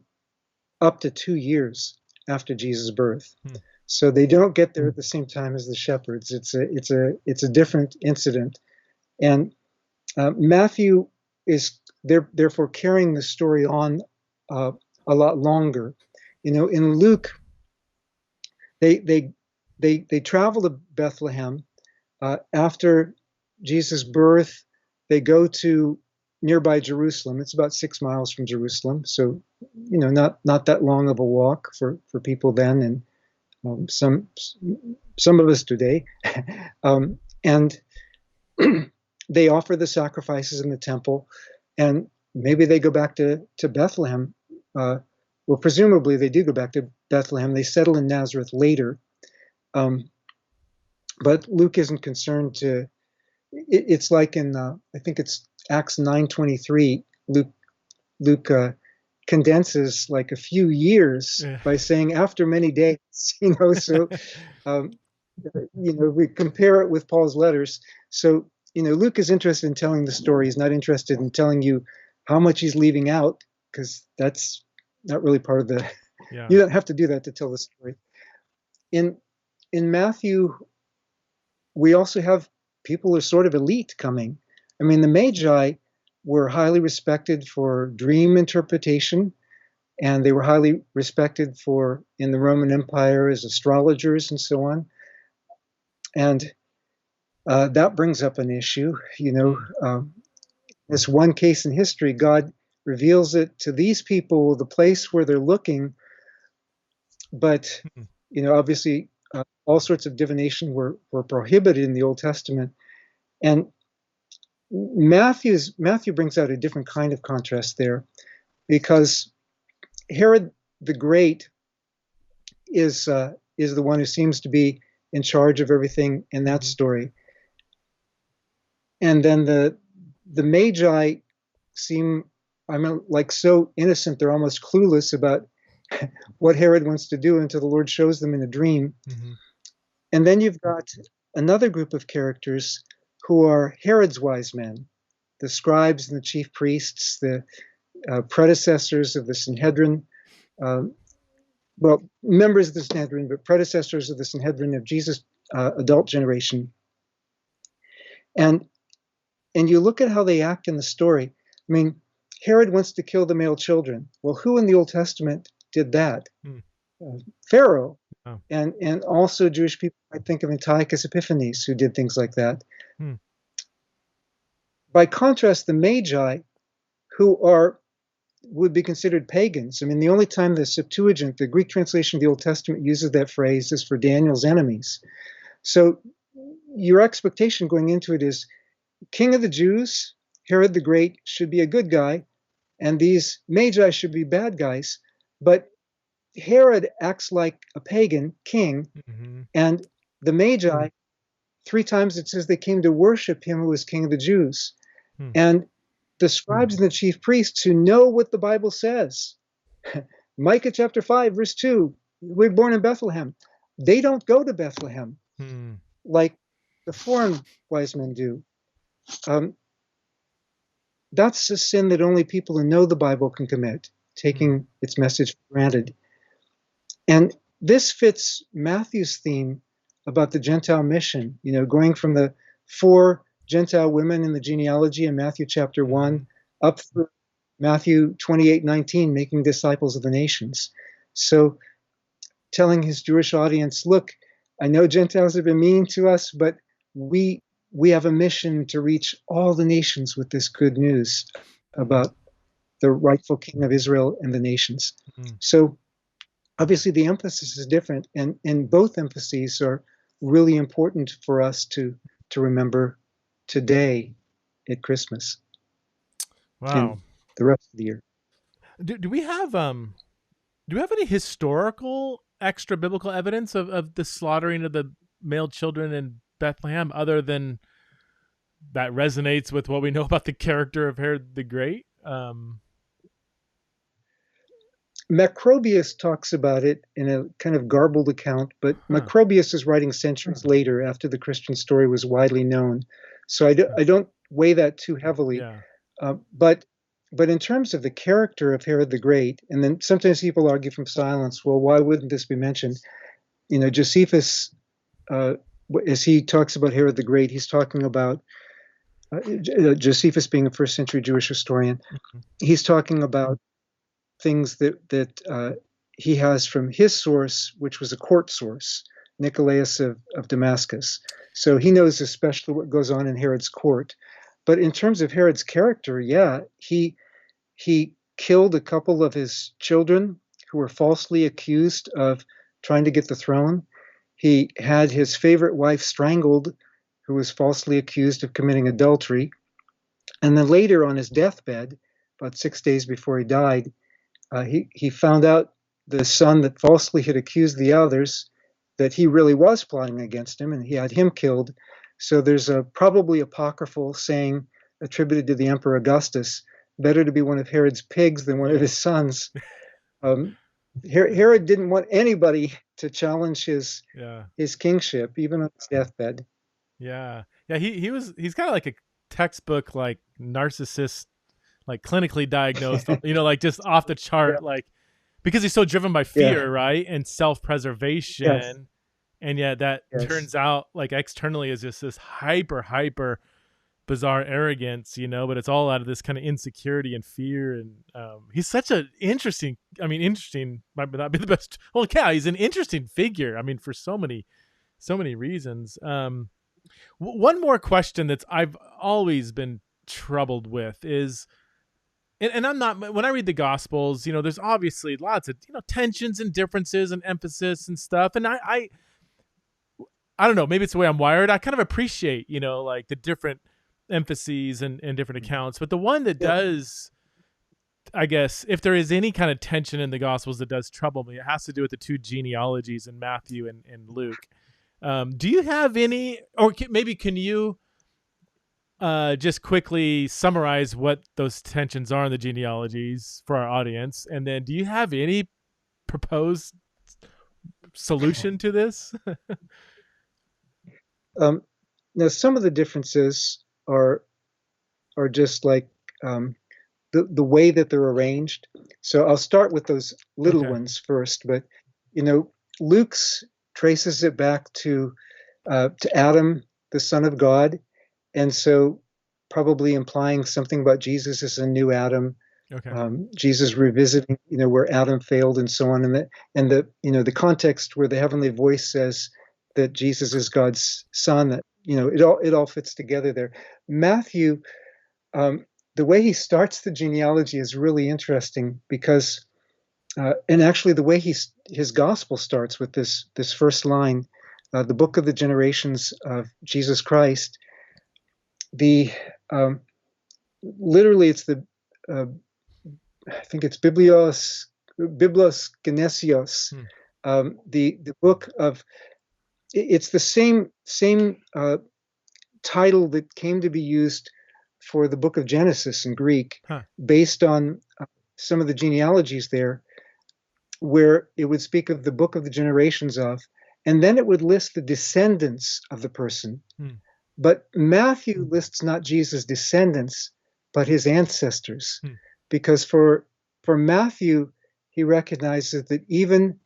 up to 2 years after Jesus' birth. Hmm. So they don't get there at the same time as the shepherds. It's a different incident, and Matthew is therefore carrying the story on uh, a lot longer. In Luke, they they they travel to Bethlehem after Jesus' birth. They go to nearby Jerusalem. It's about 6 miles from Jerusalem, so not that long of a walk for people then, and some of us today. And they offer the sacrifices in the temple, and maybe they go back to Bethlehem. Well, presumably they do go back to Bethlehem. They settle in Nazareth later, but Luke isn't concerned to. It's like in I think it's Acts 9:23. Luke condenses like a few years by saying after many days. So um, we compare it with Paul's letters. So Luke is interested in telling the story. He's not interested in telling you how much he's leaving out, because that's not really part of the. Yeah. You don't have to do that to tell the story. In Matthew, we also have people who are sort of elite coming. I mean, the Magi were highly respected for dream interpretation, and they were highly respected in the Roman Empire as astrologers and so on. And that brings up an issue. This one case in history, God reveals it to these people, the place where they're looking, but obviously all sorts of divination were prohibited in the Old Testament. And Matthew brings out a different kind of contrast there, because Herod the Great is the one who seems to be in charge of everything in that story. And then the Magi seem, like so innocent, they're almost clueless about what Herod wants to do until the Lord shows them in a dream. Mm-hmm. And then you've got another group of characters who are Herod's wise men, the scribes and the chief priests, the predecessors of the Sanhedrin, well, members of the Sanhedrin, but predecessors of the Sanhedrin of Jesus' adult generation. And you look at how they act in the story. I mean, Herod wants to kill the male children. Well, who in the Old Testament did that? Pharaoh. Oh. And also Jewish people, I think of Antiochus Epiphanes, who did things like that. By contrast, the Magi, who would be considered pagans. I mean, the only time the Septuagint, the Greek translation of the Old Testament, uses that phrase is for Daniel's enemies. So your expectation going into it is, King of the Jews, Herod the Great, should be a good guy, and these Magi should be bad guys. But Herod acts like a pagan king, and the Magi, 3 times it says they came to worship him who was King of the Jews. And the scribes and the chief priests, who know what the Bible says, Micah chapter 5, verse 2, we're born in Bethlehem. They don't go to Bethlehem like the foreign wise men do. That's a sin that only people who know the Bible can commit, taking its message for granted. And this fits Matthew's theme about the Gentile mission, going from the 4 Gentile women in the genealogy in Matthew chapter 1 up through Matthew 28:19, making disciples of the nations. So telling his Jewish audience, look, I know Gentiles have been mean to us, but we have a mission to reach all the nations with this good news about the rightful king of Israel and the nations. So obviously the emphasis is different, and both emphases are really important for us to remember today at Christmas. Wow. And the rest of the year. Do we have Do we have any historical extra biblical evidence of the slaughtering of the male children in Bethlehem other than that resonates with what we know about the character of Herod the Great? Macrobius talks about it in a kind of garbled account, but Huh. Macrobius is writing centuries later after the Christian story was widely known. So I don't weigh that too heavily. Yeah. Uh, but but in terms of the character of Herod the Great, and then sometimes people argue from silence, well, why wouldn't this be mentioned? You know, Josephus, uh, as he talks about Herod the Great, he's talking about Josephus being a first century Jewish historian. Mhm. He's talking about things that he has from his source, which was a court source, Nicolaus of Damascus. So he knows especially what goes on in Herod's court. But in terms of Herod's character, yeah, he killed a couple of his children who were falsely accused of trying to get the throne. He had his favorite wife strangled, who was falsely accused of committing adultery. And then later on his deathbed, about 6 days before he died, he found out the son that falsely had accused the others that he really was plotting against him, and he had him killed. So there's a probably apocryphal saying attributed to the Emperor Augustus: "Better to be one of Herod's pigs than one of his sons." Um, Herod didn't want anybody to challenge Yeah. his kingship, even on his deathbed. Yeah. Yeah. He's kind of like a textbook, like narcissist, like clinically diagnosed, like just off the Yeah, chart, like because he's so driven by yeah, fear, right? And self yes, preservation. And yet that yes. turns out like externally is just this hyper bizarre arrogance, but it's all out of this kind of insecurity and fear. And he's such an interesting, interesting might not be the best. Well, yeah, he's an interesting figure. I mean, for so many reasons. One more question that's I've always been troubled with is, and I'm not, when I read the Gospels, there's obviously lots of tensions and differences and emphasis and stuff, and I don't know, maybe it's the way I'm wired. I kind of appreciate like the different emphases and different accounts, but the one that Yeah. does, I guess, if there is any kind of tension in the Gospels that does trouble me, it has to do with the two genealogies in Matthew and Luke. Do you have any, or maybe can you just quickly summarize what those tensions are in the genealogies for our audience? And then do you have any proposed solution to this? Um, Now, some of the differences are just like um, the way that they're arranged. So I'll start with those little Okay. ones first. But you know, Luke's traces it back to Adam, the son of God, and so probably implying something about Jesus as a new Adam. Okay. Jesus revisiting, where Adam failed, and so on, and the context where the heavenly voice says that Jesus is God's son. That it all fits together there. Matthew, um, the way he starts the genealogy is really interesting because, and actually the way his gospel starts with this first line, the book of the generations of Jesus Christ. The Literally it's the uh, I think it's Biblos Genesios, Hmm. the book of. It's the same title that came to be used for the book of Genesis in Greek, Huh. based on some of the genealogies there, where it would speak of the book of the generations of, and then it would list the descendants of the person. Hmm. But Matthew lists not Jesus' descendants, but his ancestors, Hmm. because for Matthew, he recognizes that even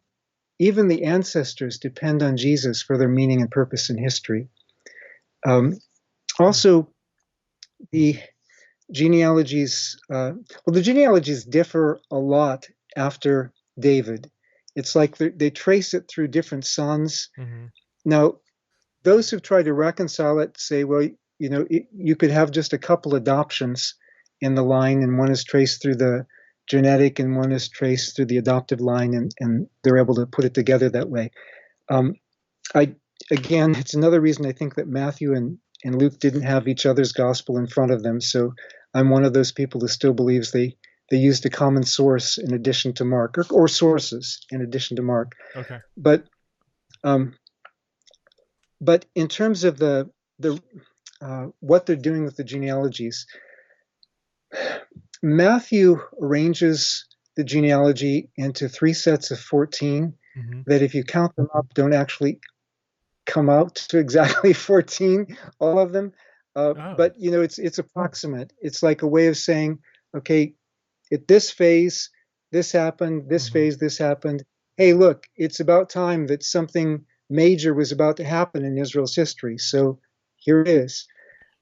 the ancestors depend on Jesus for their meaning and purpose in history. Um, Hmm. Also, the the genealogies differ a lot after David. It's like they trace it through different sons. Mm-hmm. Now, those who've tried to reconcile it say, well, you could have just a couple adoptions in the line, and one is traced through the genetic, and one is traced through the adoptive line, and they're able to put it together that way. Um, I Again, it's another reason I think that Matthew and Luke didn't have each other's gospel in front of them. So I'm one of those people who still believes they used a common source in addition to Mark, or sources in addition to Mark. Okay. But um, but in terms of the what they're doing with the genealogies, Matthew arranges the genealogy into three sets of 14 Mm-hmm. that, if you count them up, don't actually come out to exactly 14, all of them. Oh. But it's approximate. It's like a way of saying, okay, at this phase, this happened, this Mm-hmm. phase, this happened. Hey, look, it's about time that something major was about to happen in Israel's history. So here it is.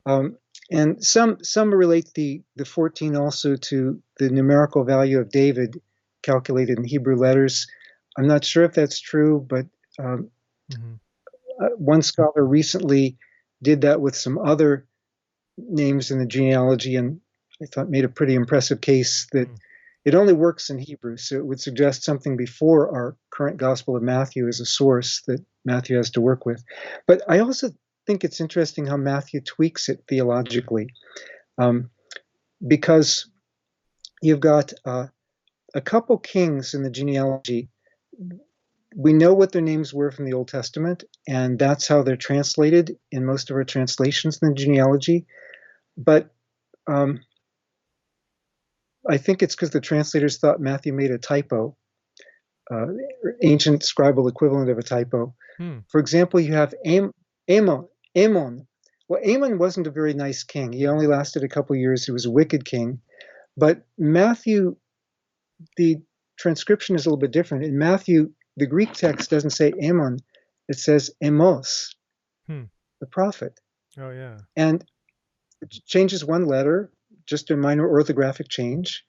Um, and some relate the 14 also to the numerical value of David calculated in Hebrew letters. I'm not sure if that's true, but um, Mm-hmm. one scholar recently did that with some other names in the genealogy, and I thought made a pretty impressive case that it only works in Hebrew. So it would suggest something before our current Gospel of Matthew as a source that Matthew has to work with. But I also think it's interesting how Matthew tweaks it theologically, um, because you've got a couple kings in the genealogy. We know what their names were from the Old Testament, and that's how they're translated in most of our translations in the genealogy. But um, I think it's because the translators thought Matthew made a typo, uh, ancient scribal equivalent of a typo. Hmm. For example, you have Amon. Amon. Well, Amon wasn't a very nice king. He only lasted a couple years. He was a wicked king. But Matthew, the transcription is a little bit different. In Matthew, the Greek text doesn't say Amon, it says Amos, Hmm. the prophet. Oh yeah. And it changes one letter, just a minor orthographic change.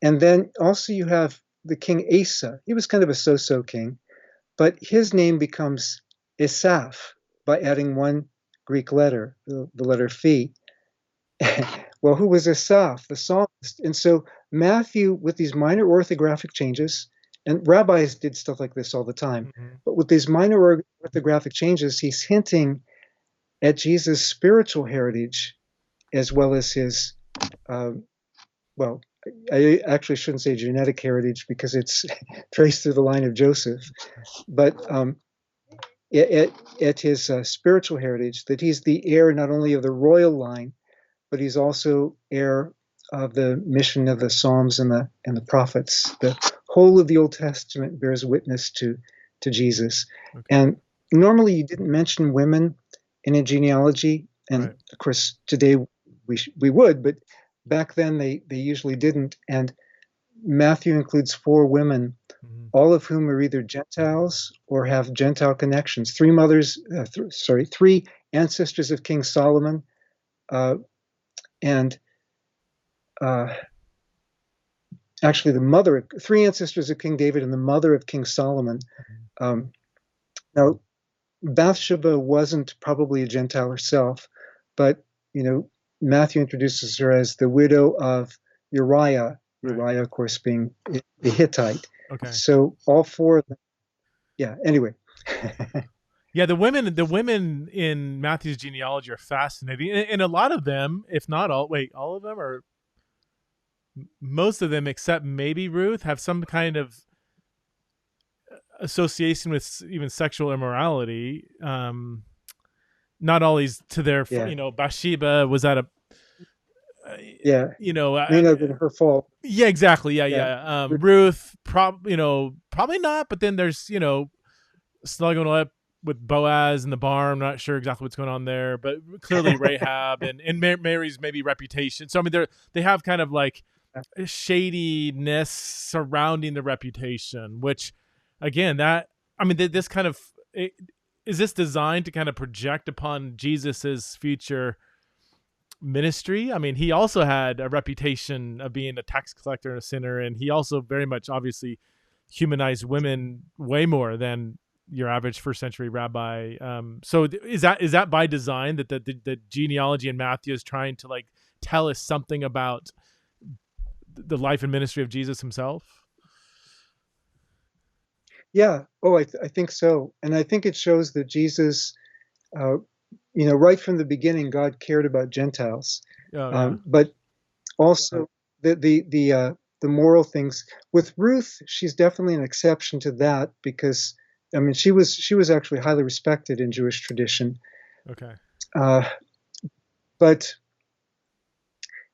And then also you have the king Asa. He was kind of a so-so king, but his name becomes Asaph by adding one Greek letter, the letter Phi. Well, who was Asaph, the psalmist? And so Matthew, with these minor orthographic changes, and rabbis did stuff like this all the time, Mm-hmm. but with these minor orthographic changes, he's hinting at Jesus' spiritual heritage as well as his, well, I actually shouldn't say genetic heritage because it's traced through the line of Joseph, but at his spiritual heritage, that he's the heir not only of the royal line, but he's also heir of the mission of the Psalms and the prophets. The whole of the Old Testament bears witness to Jesus. Okay. And normally you didn't mention women in a genealogy, and Right. of course today we would, but back then they usually didn't. And Matthew includes 4 women, Mm-hmm. all of whom are either Gentiles or have Gentile connections. 3 mothers, 3 ancestors of King Solomon, and actually the mother, 3 ancestors of King David and the mother of King Solomon. Um, Now, Bathsheba wasn't probably a Gentile herself, but Matthew introduces her as the widow of Uriah. Right. Uriah, of course, being the Hittite. Okay. So all 4 of them. Yeah. Anyway. Yeah, the women in Matthew's genealogy are fascinating, and a lot of them, if not all, all of them, or most of them, except maybe Ruth, have some kind of association with even sexual immorality. Not always to their, Yeah. Bathsheba was at a, Yeah. May not have been her fault. Yeah, exactly. Yeah, Yeah. yeah. Ruth, probably not. But then there's, snuggling up with Boaz in the barn. I'm not sure exactly what's going on there, but clearly Rahab and Mary's maybe reputation. So I mean, they have kind of like shadiness surrounding the reputation, which, again, this kind of is this designed to kind of project upon Jesus's future ministry? I mean, he also had a reputation of being a tax collector and a sinner, and he also very much obviously humanized women way more than your average first century rabbi. So is that by design, that the genealogy in Matthew is trying to like tell us something about the life and ministry of Jesus himself? Yeah. Oh, I think so. And I think it shows that Jesus, right from the beginning, God cared about Gentiles. Oh yeah. But also the the moral things. With Ruth, she's definitely an exception to that because, I mean, she was actually highly respected in Jewish tradition. Okay. But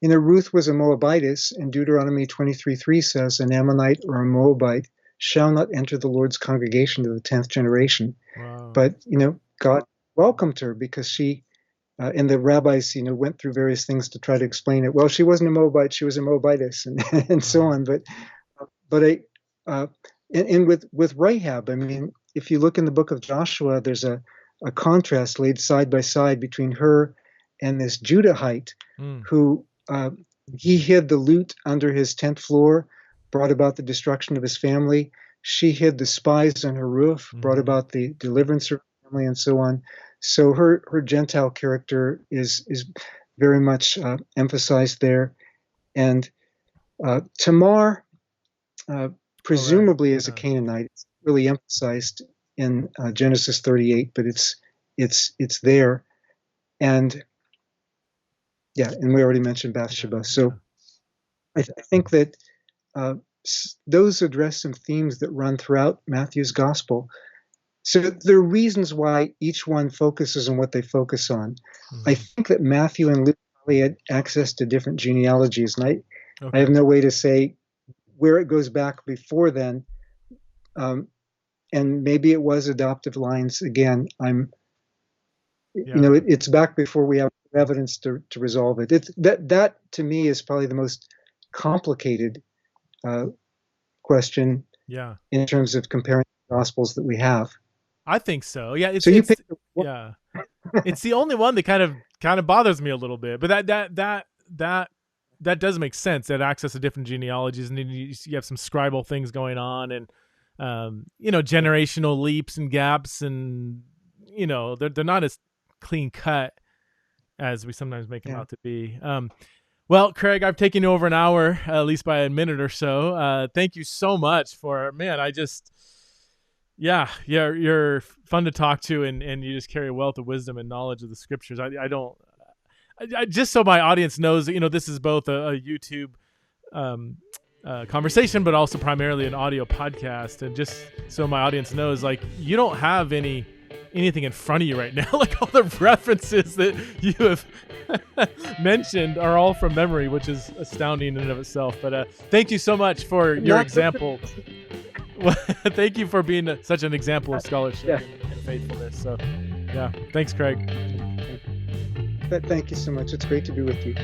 Ruth was a Moabitess, and Deuteronomy 23:3 says, "An Ammonite or a Moabite shall not enter the Lord's congregation to the 10th generation." Wow. But God welcomed her because she, and the rabbis, went through various things to try to explain it. Well, she wasn't a Moabite; she was a Moabitess, and so on. And with Rahab, I mean, if you look in the book of Joshua, there's a contrast laid side by side between her and this Judahite who he hid the loot under his tent floor, brought about the destruction of his family. She hid the spies on her roof, brought about the deliverance of her family, and so on. So her Gentile character is very much emphasized there. And Tamar, presumably as a Canaanite, it's really emphasized in Genesis 38, but it's there. And and we already mentioned Bathsheba. So I think that those address some themes that run throughout Matthew's gospel. So there are reasons why each one focuses on what they focus on. I think that Matthew and Luke probably had access to different genealogies, and I have no way to say where it goes back before then. And maybe it was adoptive lines again. It's back before we have evidence to resolve it. That to me is probably the most complicated question. Yeah. In terms of comparing the gospels that we have. I think so. Yeah. It's the only one that kind of bothers me a little bit, but that does make sense. That access to different genealogies, and then you have some scribal things going on, and generational leaps and gaps, and they're not as clean cut as we sometimes make them out to be. Well, Craig, I've taken you over an hour, at least by a minute or so. Thank you so much you're fun to talk to, and you just carry a wealth of wisdom and knowledge of the scriptures. I just so my audience knows that, this is both a YouTube conversation, but also primarily an audio podcast. And just so my audience knows, like, you don't have anything in front of you right now. Like, all the references that you have mentioned are all from memory, which is astounding in and of itself. But thank you so much for your example. Thank you for being such an example of scholarship and faithfulness. So, thanks, Craig. Thank you so much. It's great to be with you.